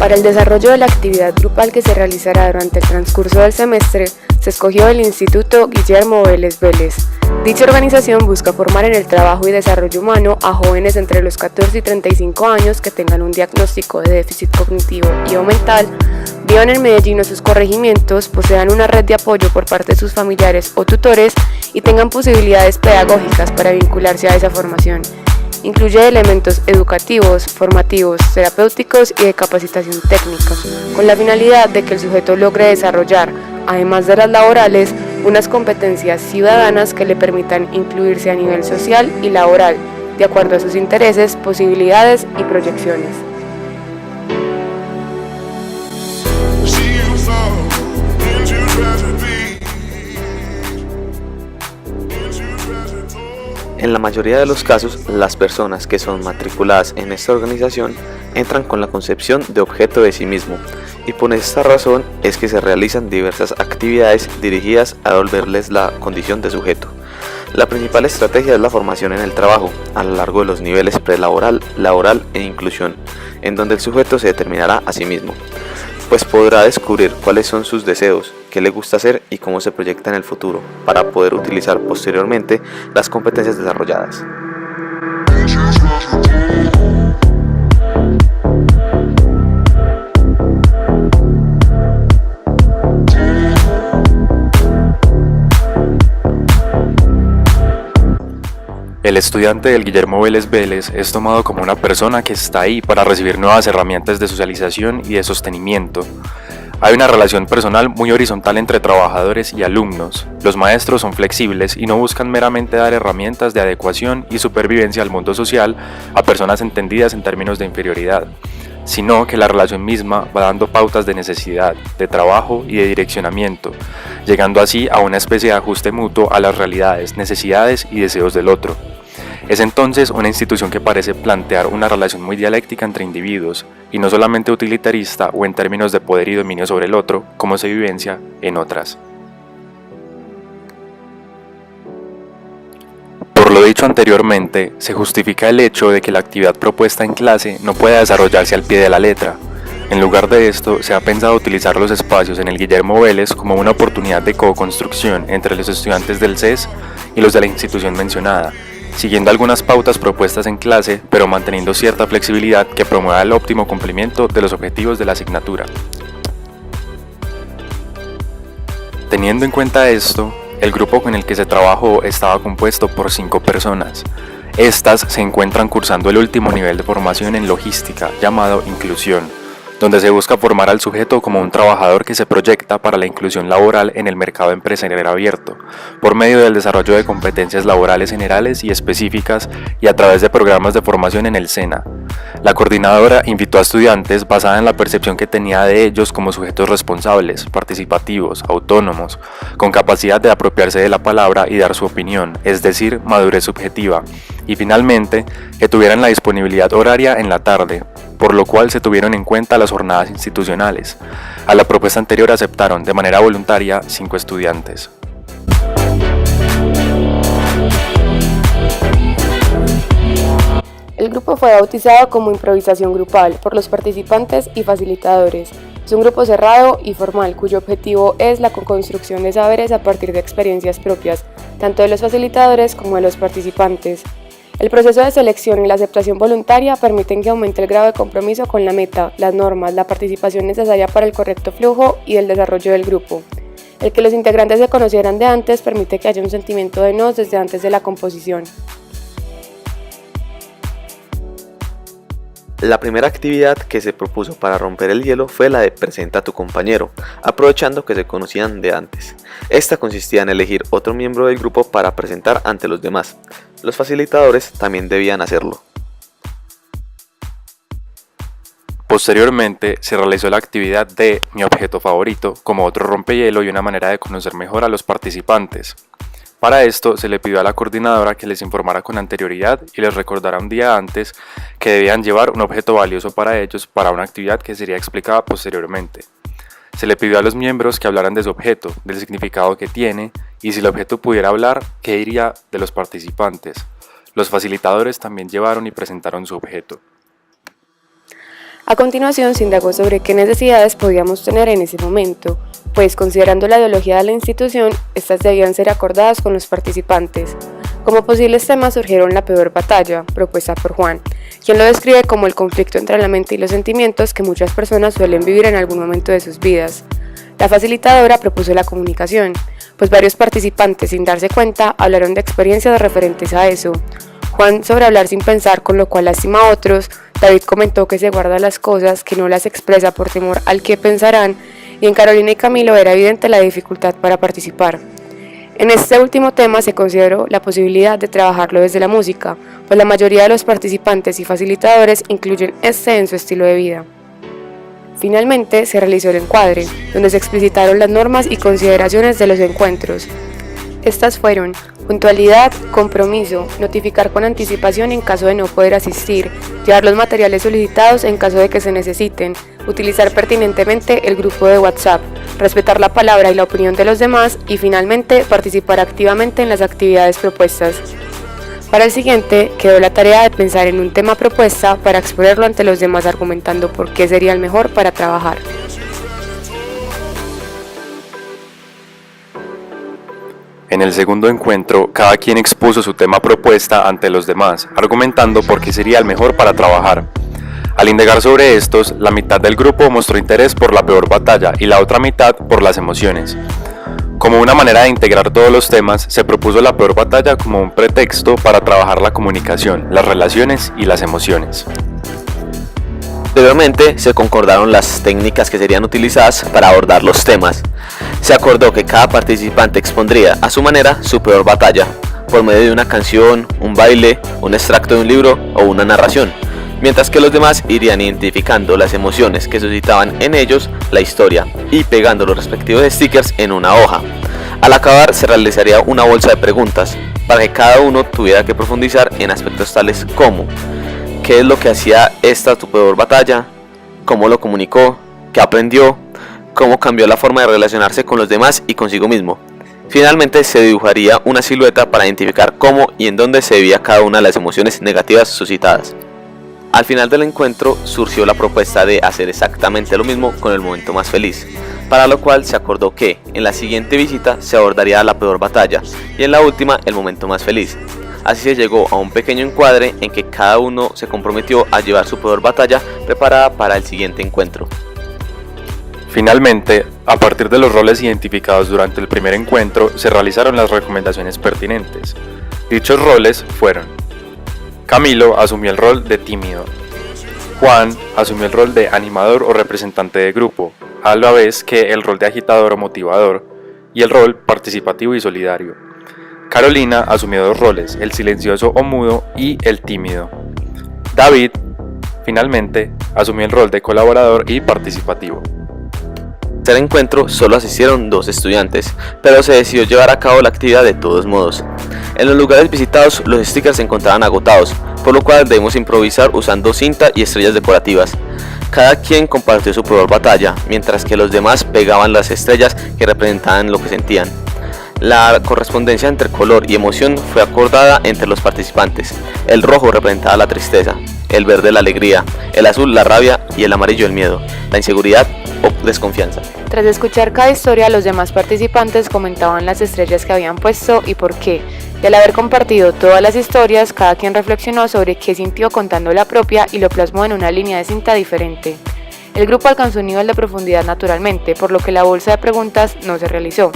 Para el desarrollo de la actividad grupal que se realizará durante el transcurso del semestre, se escogió el Instituto Guillermo Vélez Vélez. Dicha organización busca formar en el trabajo y desarrollo humano a jóvenes entre los 14 y 35 años que tengan un diagnóstico de déficit cognitivo y o mental, vivan en Medellín o sus corregimientos, posean una red de apoyo por parte de sus familiares o tutores y tengan posibilidades pedagógicas para vincularse a esa formación. Incluye elementos educativos, formativos, terapéuticos y de capacitación técnica, con la finalidad de que el sujeto logre desarrollar, además de las laborales, unas competencias ciudadanas que le permitan incluirse a nivel social y laboral, de acuerdo a sus intereses, posibilidades y proyecciones. En la mayoría de los casos, las personas que son matriculadas en esta organización entran con la concepción de objeto de sí mismo, y por esta razón es que se realizan diversas actividades dirigidas a devolverles la condición de sujeto. La principal estrategia es la formación en el trabajo, a lo largo de los niveles prelaboral, laboral e inclusión, en donde el sujeto se determinará a sí mismo, pues podrá descubrir cuáles son sus deseos, qué le gusta hacer y cómo se proyecta en el futuro, para poder utilizar posteriormente las competencias desarrolladas. El estudiante del Guillermo Vélez Vélez es tomado como una persona que está ahí para recibir nuevas herramientas de socialización y de sostenimiento. Hay una relación personal muy horizontal entre trabajadores y alumnos. Los maestros son flexibles y no buscan meramente dar herramientas de adecuación y supervivencia al mundo social a personas entendidas en términos de inferioridad, sino que la relación misma va dando pautas de necesidad, de trabajo y de direccionamiento, llegando así a una especie de ajuste mutuo a las realidades, necesidades y deseos del otro. Es entonces una institución que parece plantear una relación muy dialéctica entre individuos, y no solamente utilitarista o en términos de poder y dominio sobre el otro, como se vivencia en otras. Por lo dicho anteriormente, se justifica el hecho de que la actividad propuesta en clase no pueda desarrollarse al pie de la letra. En lugar de esto, se ha pensado utilizar los espacios en el Guillermo Vélez como una oportunidad de co-construcción entre los estudiantes del CES y los de la institución mencionada, siguiendo algunas pautas propuestas en clase, pero manteniendo cierta flexibilidad que promueva el óptimo cumplimiento de los objetivos de la asignatura. Teniendo en cuenta esto, el grupo con el que se trabajó estaba compuesto por 5 personas. Estas se encuentran cursando el último nivel de formación en logística, llamado inclusión, donde se busca formar al sujeto como un trabajador que se proyecta para la inclusión laboral en el mercado empresarial abierto, por medio del desarrollo de competencias laborales generales y específicas y a través de programas de formación en el SENA. La coordinadora invitó a estudiantes basada en la percepción que tenía de ellos como sujetos responsables, participativos, autónomos, con capacidad de apropiarse de la palabra y dar su opinión, es decir, madurez subjetiva, y finalmente, que tuvieran la disponibilidad horaria en la tarde, por lo cual se tuvieron en cuenta las jornadas institucionales. A la propuesta anterior aceptaron de manera voluntaria 5 estudiantes. El grupo fue bautizado como improvisación grupal por los participantes y facilitadores. Es un grupo cerrado y formal cuyo objetivo es la construcción de saberes a partir de experiencias propias, tanto de los facilitadores como de los participantes. El proceso de selección y la aceptación voluntaria permiten que aumente el grado de compromiso con la meta, las normas, la participación necesaria para el correcto flujo y el desarrollo del grupo. El que los integrantes se conocieran de antes permite que haya un sentimiento de nos desde antes de la composición. La primera actividad que se propuso para romper el hielo fue la de presenta a tu compañero, aprovechando que se conocían de antes. Esta consistía en elegir otro miembro del grupo para presentar ante los demás. Los facilitadores también debían hacerlo. Posteriormente se realizó la actividad de mi objeto favorito como otro rompehielo y una manera de conocer mejor a los participantes. Para esto se le pidió a la coordinadora que les informara con anterioridad y les recordara un día antes que debían llevar un objeto valioso para ellos para una actividad que sería explicada posteriormente. Se le pidió a los miembros que hablaran de su objeto, del significado que tiene y si el objeto pudiera hablar, qué diría de los participantes. Los facilitadores también llevaron y presentaron su objeto. A continuación se indagó sobre qué necesidades podíamos tener en ese momento, pues considerando la ideología de la institución, estas debían ser acordadas con los participantes. Como posibles temas surgieron la peor batalla, propuesta por Juan, quien lo describe como el conflicto entre la mente y los sentimientos que muchas personas suelen vivir en algún momento de sus vidas. La facilitadora propuso la comunicación, pues varios participantes, sin darse cuenta, hablaron de experiencias referentes a eso. Juan sobre hablar sin pensar, con lo cual lastima a otros. David comentó que se guarda las cosas, que no las expresa por temor al que pensarán, y en Carolina y Camilo era evidente la dificultad para participar. En este último tema se consideró la posibilidad de trabajarlo desde la música, pues la mayoría de los participantes y facilitadores incluyen este en su estilo de vida. Finalmente se realizó el encuadre, donde se explicitaron las normas y consideraciones de los encuentros. Estas fueron: puntualidad, compromiso, notificar con anticipación en caso de no poder asistir, llevar los materiales solicitados en caso de que se necesiten, utilizar pertinentemente el grupo de WhatsApp, respetar la palabra y la opinión de los demás y finalmente participar activamente en las actividades propuestas. Para el siguiente quedó la tarea de pensar en un tema propuesta para exponerlo ante los demás argumentando por qué sería el mejor para trabajar. En el segundo encuentro, cada quien expuso su tema propuesta ante los demás, argumentando por qué sería el mejor para trabajar. Al indagar sobre estos, la mitad del grupo mostró interés por la peor batalla y la otra mitad por las emociones. Como una manera de integrar todos los temas, se propuso la peor batalla como un pretexto para trabajar la comunicación, las relaciones y las emociones. Posteriormente se concordaron las técnicas que serían utilizadas para abordar los temas. Se acordó que cada participante expondría a su manera su peor batalla, por medio de una canción, un baile, un extracto de un libro o una narración, mientras que los demás irían identificando las emociones que suscitaban en ellos la historia y pegando los respectivos stickers en una hoja. Al acabar se realizaría una bolsa de preguntas para que cada uno tuviera que profundizar en aspectos tales como: ¿qué es lo que hacía esta tu peor batalla? ¿Cómo lo comunicó? ¿Qué aprendió? ¿Cómo cambió la forma de relacionarse con los demás y consigo mismo? Finalmente se dibujaría una silueta para identificar cómo y en dónde se debía cada una de las emociones negativas suscitadas. Al final del encuentro surgió la propuesta de hacer exactamente lo mismo con el momento más feliz, para lo cual se acordó que en la siguiente visita se abordaría la peor batalla y en la última el momento más feliz. Así se llegó a un pequeño encuadre en que cada uno se comprometió a llevar su peor batalla preparada para el siguiente encuentro. Finalmente, a partir de los roles identificados durante el primer encuentro, se realizaron las recomendaciones pertinentes. Dichos roles fueron: Camilo asumió el rol de tímido, Juan asumió el rol de animador o representante de grupo, a la vez que el rol de agitador o motivador, y el rol participativo y solidario. Carolina asumió dos roles, el silencioso o mudo y el tímido. David, finalmente, asumió el rol de colaborador y participativo. En el encuentro solo asistieron 2 estudiantes, pero se decidió llevar a cabo la actividad de todos modos. En los lugares visitados los stickers se encontraban agotados, por lo cual debemos improvisar usando cinta y estrellas decorativas. Cada quien compartió su peor batalla, mientras que los demás pegaban las estrellas que representaban lo que sentían. La correspondencia entre color y emoción fue acordada entre los participantes. El rojo representaba la tristeza, el verde la alegría, el azul la rabia y el amarillo el miedo, la inseguridad o desconfianza. Tras escuchar cada historia, los demás participantes comentaban las estrellas que habían puesto y por qué. Y al haber compartido todas las historias, cada quien reflexionó sobre qué sintió contando la propia y lo plasmó en una línea de cinta diferente. El grupo alcanzó un nivel de profundidad naturalmente, por lo que la bolsa de preguntas no se realizó.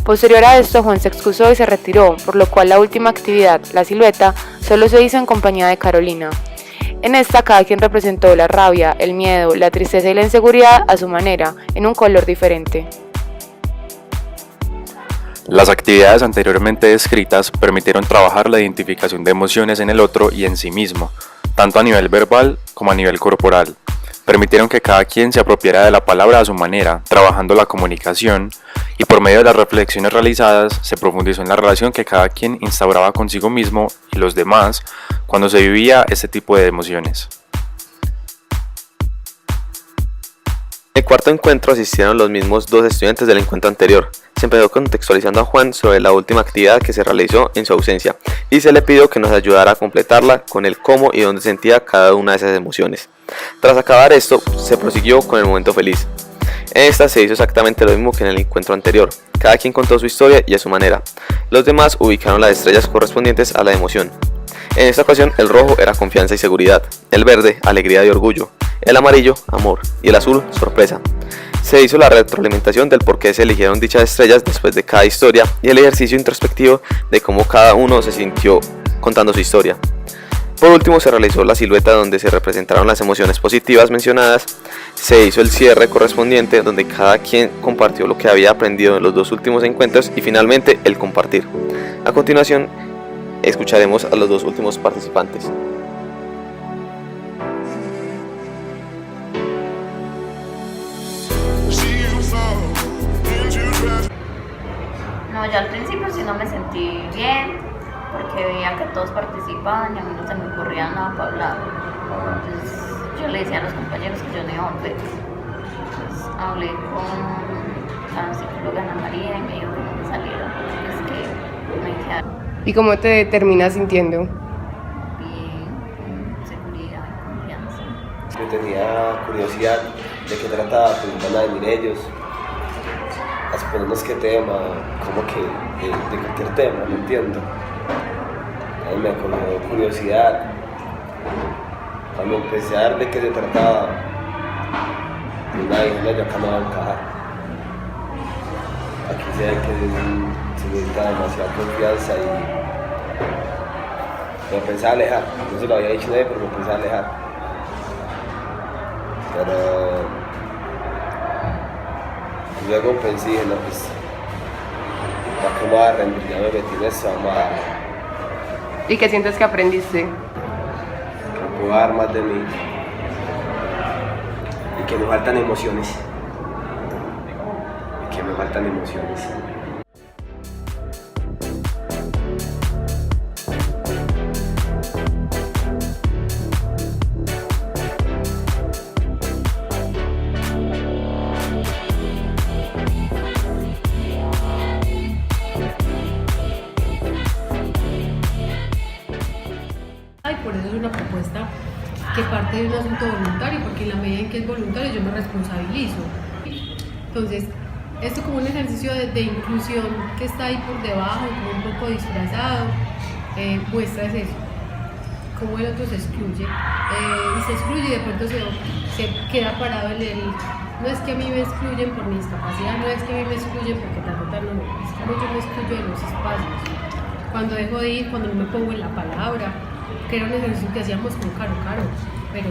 Posterior a esto, Juan se excusó y se retiró, por lo cual la última actividad, la silueta, solo se hizo en compañía de Carolina. En esta, cada quien representó la rabia, el miedo, la tristeza y la inseguridad a su manera, en un color diferente. Las actividades anteriormente descritas permitieron trabajar la identificación de emociones en el otro y en sí mismo, tanto a nivel verbal como a nivel corporal. Permitieron que cada quien se apropiara de la palabra a su manera, trabajando la comunicación, y por medio de las reflexiones realizadas se profundizó en la relación que cada quien instauraba consigo mismo y los demás cuando se vivía este tipo de emociones. En el cuarto encuentro asistieron los mismos 2 estudiantes del encuentro anterior. se empezó contextualizando a Juan sobre la última actividad que se realizó en su ausencia y se le pidió que nos ayudara a completarla con el cómo y dónde sentía cada una de esas emociones. Tras acabar esto, se prosiguió con el momento feliz. En esta se hizo exactamente lo mismo que en el encuentro anterior, cada quien contó su historia y a su manera. Los demás ubicaron las estrellas correspondientes a la emoción. En esta ocasión el rojo era confianza y seguridad, el verde alegría y orgullo, el amarillo amor y el azul sorpresa. Se hizo la retroalimentación del por qué se eligieron dichas estrellas después de cada historia y el ejercicio introspectivo de cómo cada uno se sintió contando su historia. Por último se realizó la silueta donde se representaron las emociones positivas mencionadas, se hizo el cierre correspondiente donde cada quien compartió lo que había aprendido en los dos últimos encuentros y finalmente el compartir. A continuación escucharemos a los dos últimos participantes. No, yo al principio sí no me sentí bien, porque veía que todos participaban y a mí no se me ocurría nada para hablar. Entonces yo le decía a los compañeros que yo no iba a volver. Entonces hablé con la psicóloga Ana María y me dijo que no me saliera, porque es que me quedaron ¿Y cómo te terminas sintiendo? bien, con seguridad y confianza. Yo tenía curiosidad de qué trataba, preguntando a venir ellos, a exponernos qué tema, como que de cualquier tema, no entiendo. A mí me cogió curiosidad. Cuando empecé a ver de qué se trataba, una dije, no, yo acá no voy a encajar. Aquí se ve que se necesita demasiada confianza y me pensé alejar. No se lo había dicho nadie, pero me pensé alejar. Pero luego pensé, no, pues, ¿para qué me voy a rendir? Ya me metí en eso, vamos a darle. ¿Y qué sientes que aprendiste? Que puedo dar más de mí y que me faltan emociones. Y por eso es una propuesta que parte de un asunto voluntario, porque en la medida en que es voluntario yo me responsabilizo. Entonces, esto como un ejercicio de inclusión que está ahí por debajo, como un poco disfrazado, muestra es eso, cómo el otro se excluye, y se excluye y de pronto se queda parado en el, no es que a mí me excluyen por mi discapacidad, no es que a mí me excluyen porque tal, no, es como yo me excluyo de los espacios, cuando dejo de ir, cuando no me pongo en la palabra, que era un ejercicio que hacíamos con Caro, pero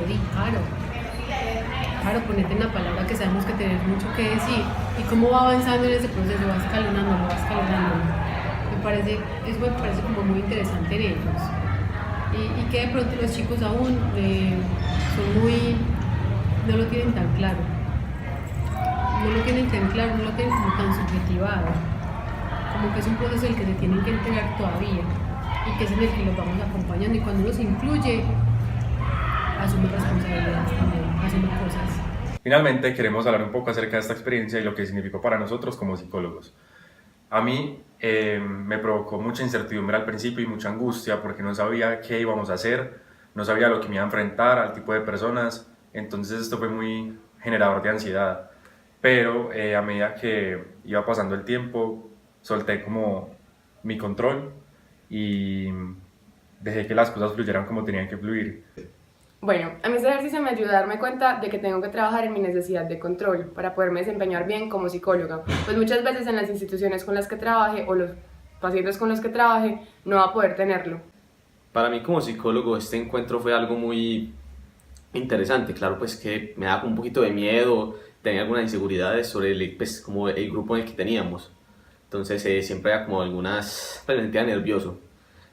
Caro, ponete en la palabra que sabemos que tenés mucho que decir y cómo va avanzando en ese proceso, va escalonando. Eso me parece como muy interesante en ellos y que de pronto los chicos aún no lo tienen tan claro, no lo tienen como tan subjetivado, como que es un proceso en el que se tienen que entregar todavía y que es en el que los vamos acompañando y cuando uno se incluye asume responsabilidades también, asume cosas. Finalmente queremos hablar un poco acerca de esta experiencia y lo que significó para nosotros como psicólogos. A mí me provocó mucha incertidumbre al principio y mucha angustia porque no sabía qué íbamos a hacer, no sabía lo que me iba a enfrentar, al tipo de personas, entonces esto fue muy generador de ansiedad. Pero a medida que iba pasando el tiempo, solté como mi control y dejé que las cosas fluyeran como tenían que fluir. Bueno, a mí este ejercicio me ayuda a darme cuenta de que tengo que trabajar en mi necesidad de control para poderme desempeñar bien como psicóloga, pues muchas veces en las instituciones con las que trabaje o los pacientes con los que trabaje no va a poder tenerlo. Para mí como psicólogo este encuentro fue algo muy interesante, claro pues que me daba un poquito de miedo, tenía algunas inseguridades sobre como el grupo en el que teníamos, entonces siempre era como algunas, me sentía nervioso,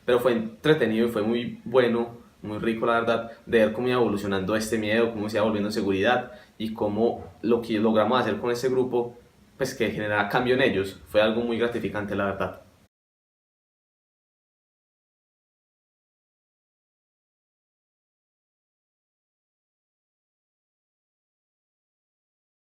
pero fue entretenido y fue muy bueno, muy rico la verdad, de ver cómo iba evolucionando este miedo, cómo se iba volviendo seguridad y cómo lo que logramos hacer con este grupo, pues que generara cambio en ellos, fue algo muy gratificante la verdad.